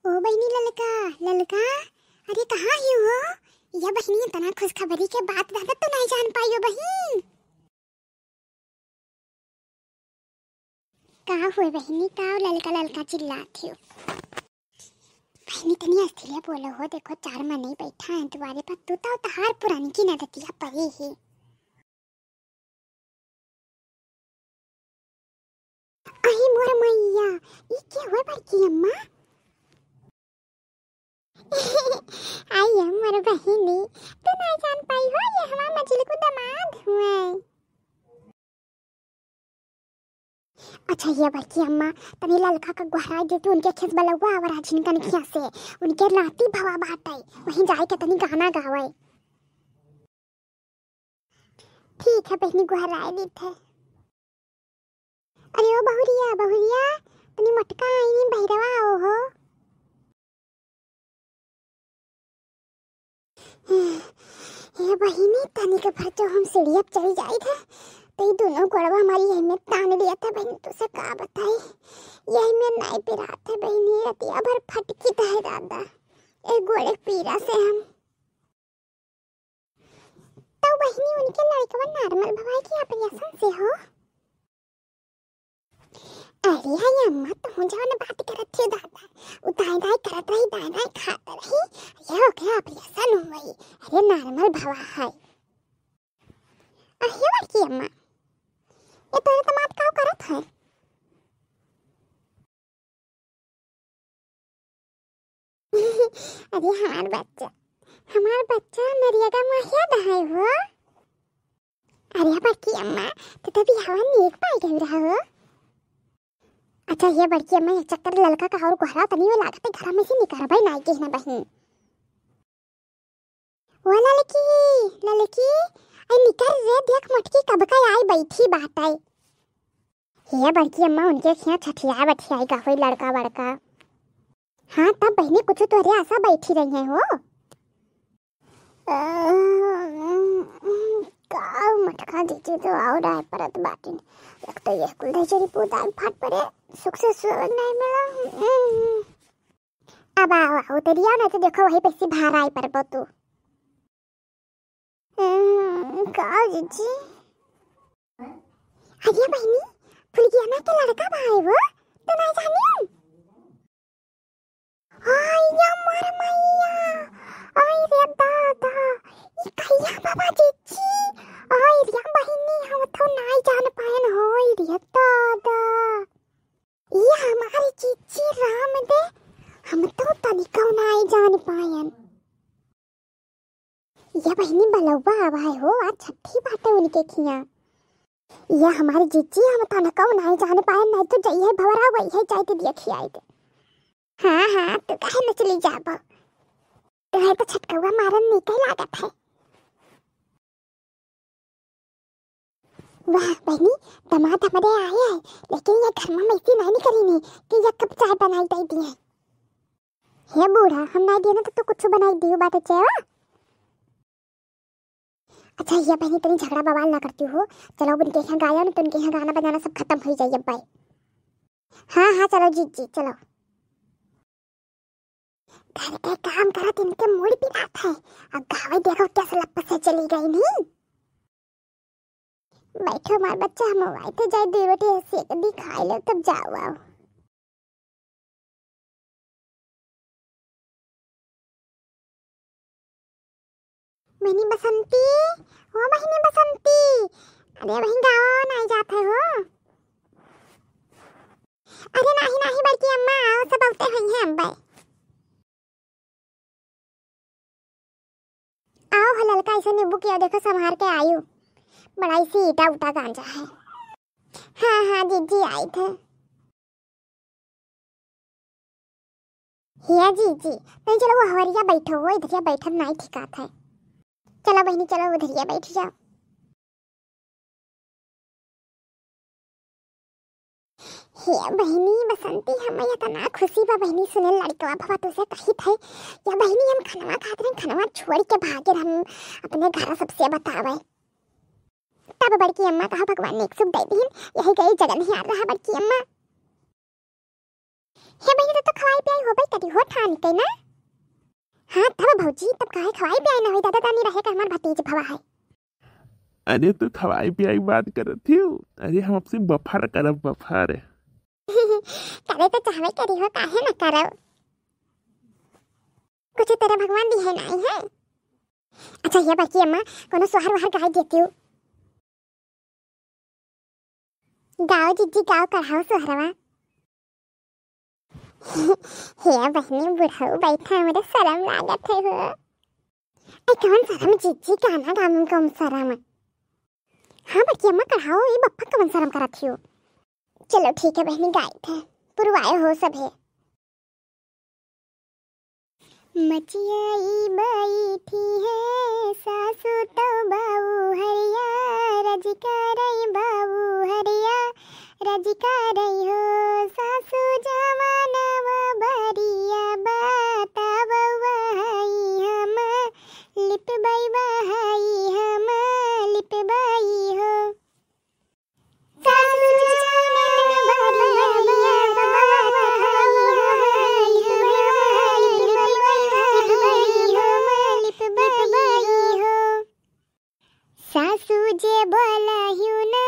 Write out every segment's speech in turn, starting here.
ओ बहिनी ललका ललका, अरे कहाँ ही हो? या बहिनी इतना खुशखबरी के बात दादा तो नहीं जान पाई हो बहिन। कहाँ हुए बहिनी? का ललका ललका चिल्लाती हो? बहिनी तनी अस्थिरिया बोलो हो, देखो 4 महीने बैठा है तुम्हारे पास, तू तो तहार पुरानी की नदतिया पड़ी है। अही मोर मैया, ये क्या हुआ बड़की अम्मा? आई मोर बहिनी, तू नहीं जान पाई हो, ये हमारा मजिल को दामाद हुए। अच्छा ये बड़की अम्मा, तनी ललका का गुहराई दे तू उनके खेत बलवा और राजन का निखिया से उनके राती भवा बाटाई, वहीं जाए के तनी गाना गावे। ठीक है बहनी, गुहराई दी थे। अरे ओ बहुरिया बहुरिया, तनी मटका आई नहीं बहिरवा आओ हो। ये बहिनी तनी के भर जो हम सीढ़िया चढ़ी जाई थे तो ये दोनों गोड़वा हमारी यही में तान लिया था बहनी, तुझसे का बताई, यही में नहीं पिरा थे बहनी, रतिया भर फटकी था दादा एक गोड़े पीरा से हम। तो बहनी उनके लड़का नॉर्मल भवाई की ऑपरेशन से हो? अरे हाय अम्मा, तो हो जाओ ना बात करत थी दादा, उदाई दाई करत रही, दाई दाई खात रही, ये हो गया ऑपरेशन हो गई, अरे नॉर्मल भवा है। अरे बड़की अम्मा, ये तोरे दामाद का करत है? अरे हमार बच्चा नरिया माहिया दहाई हो। अरे बड़की अम्मा, तो तभी हवा नेक पाई गई रहा हो। अच्छा ये बड़की अम्मा, एक चक्कर ललका का और गुहरा तनी वो लागत है घर में से निकाल भाई नाई के ना बहन। वो ललकी ललकी, आई निकल रे, देख मटकी कब का आई बैठी बात आई। ये बड़की अम्मा उनके खिया छठिया बठियाई का कोई लड़का बड़का। हाँ तब बहनी कुछ तो अरे ऐसा बैठी रही है हो। का मटका दीजिए तो आओ राय परत बाटी, एक तो ये कुल दजरी पूदा फट पड़े, सुख से सुख नहीं मिला। अब आओ उतरी आओ, ना तो देखो वही पैसे बाहर आई पर तू। का जीजी? अरे बहनी, फुलगियाना के लड़का भाई वो तो नहीं जानी? आई या मर मैया, आई रे दादा, ये कहिया बाबा जीजी, आई रे बहनी, हम तो नहीं जान पाएन हो रे दादा, ये हमारी जीजी राम दे, हम तो तनिको नहीं जान पाएन। ये बहनी बलवा भाई हो, आज छठी बात है उनके खिया, ये हमारी जीजी हम तनिको नहीं जान पाएन, नहीं तो जाइए भवरा वही है जाए तो देखी आए थे। हाँ हाँ तो काहे न चली जाबो, तो है तो छटकवा मारन निकल लागत है। वाह बहनी, दामाद हमारे आए हैं, लेकिन ये घर में ऐसी नहीं निकली नहीं कि ये कब चाय बनाई दे दी है। हे बूढ़ा, हम नहीं दिए ना तो कुछ बनाई दियो बात चावा। अच्छा ये बहनी तनी झगड़ा बवाल ना करती हो, चलो उनके यहाँ गाया ना तो उनके यहाँ गाना बजाना सब खत्म हो जाए भाई। हाँ हाँ चलो जीजी चलो। घर के काम करा तो इनके मूड भी रात है, अब गावे देखो कैसे लपस से चली गई नहीं। बैठो हमारे बच्चा, हम आए थे जाए 2 रोटी सेक दी खा लो तब जाओ आओ। महीनी बसंती, हो महीनी बसंती, अरे वहीं गाओ नहीं जाते हो? अरे नहीं नहीं बड़की अम्मा, आओ सब आते हुई हैं भाई। आओ हो ललका, इसे नींबू किया देखो संभार के आयु, बड़ा इसी ईटा उटा गांजा है। हाँ हाँ जीजी आई थे। हिया जीजी, नहीं चलो वो हवरिया बैठो हो, इधरिया बैठन नहीं ठिकात है। चलो बहनी चलो उधरिया बैठ जाओ। हिया बहनी बसंती, हमें इतना खुशी बा बहनी सुने लड़कवा भवा तुझसे कही थे, या बहनी हम खनवा खाते रहे, खनवा छोड़ के भागे हम अपने घर सबसे बतावे। तब बड़की अम्मा कहा भगवान ने एक सुख दे दी, यही गई जगह नहीं आ रहा बड़की अम्मा। हे बहनी तो खवाई पियाई हो भाई करी हो ठान बानी कहीं ना। हाँ तब भौजी तब काहे खवाई भी आई ना होई दादा दानी रहे का हमार भतीज भवा है। अरे तू खवाई पियाई बात करत थी। अरे हम आपसे बफार करब बफार। करे तो चाहवे करी हो काहे ना करब। कुछ तेरा भगवान भी है नहीं है। अच्छा ये बाकी अम्मा कोनो सोहर वहर गाय देती हूँ। गाओ जीजी गाओ कढ़ाओ सोहरवा। हे बहनी बुढ़ाऊ बैठा मुझे शर्म लागत है हो। ऐ कौन शर्म जीजी गाना गाम कौन शर्म। हाँ बाकी अम्मा कढ़ाओ ये बप्पा कौन शर्म करत हो। चलो ठीक है बहनी गाय थे पुरवाए हो सब है। मचियाई बैठी है सासू तो बाबू हरिया रजिकारई बाबू हरिया रजिकारई हो सासू जमानवा बरिया बताव वहाई हम लिप बई वहाई हम लिप बई हो सासू जमानवा बरिया सासू जे बोलायु ना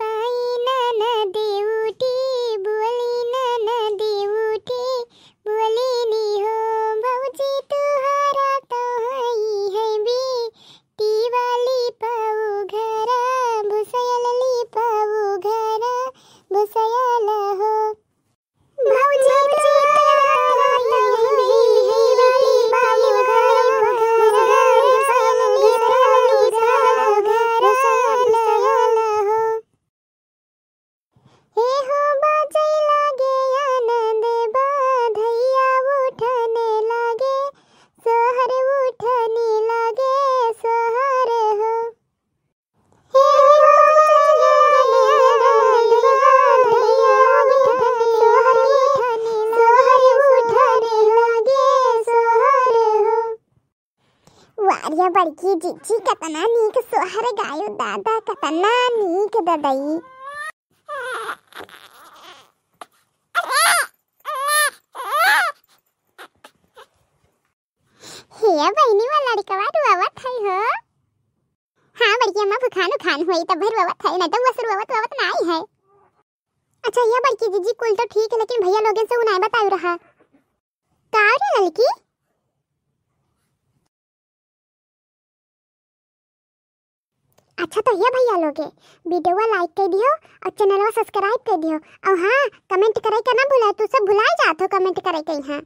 पाई न देउटी बोली न देउटी बोली नी हो भौजी तुहरा तो हई है बेटी वाली पाऊ घर भुसयल ली पाऊ घर भुसयल हो भौजी वारिया बड़की जीजी कतना नीक सोहर गायो दादा कतना नीक ददई। हे बहनी वाला लड़कवा रुआवत है हो। हाँ बड़की अम्मा भुखान उखान होई तब भर रुआवत है नहीं तो बस रुआवत नहीं है। अच्छा ये बड़की जीजी कुल तो ठीक है लेकिन भैया लोगन से उन्हें बताऊ रहा का रे लड़की। अच्छा तो ये भैया लोगे वीडियो लाइक कर दियो और चैनल सब्सक्राइब कर दियो और हाँ कमेंट करे का ना भूला तू सब भुला जात हो कमेंट करे कहीं। हाँ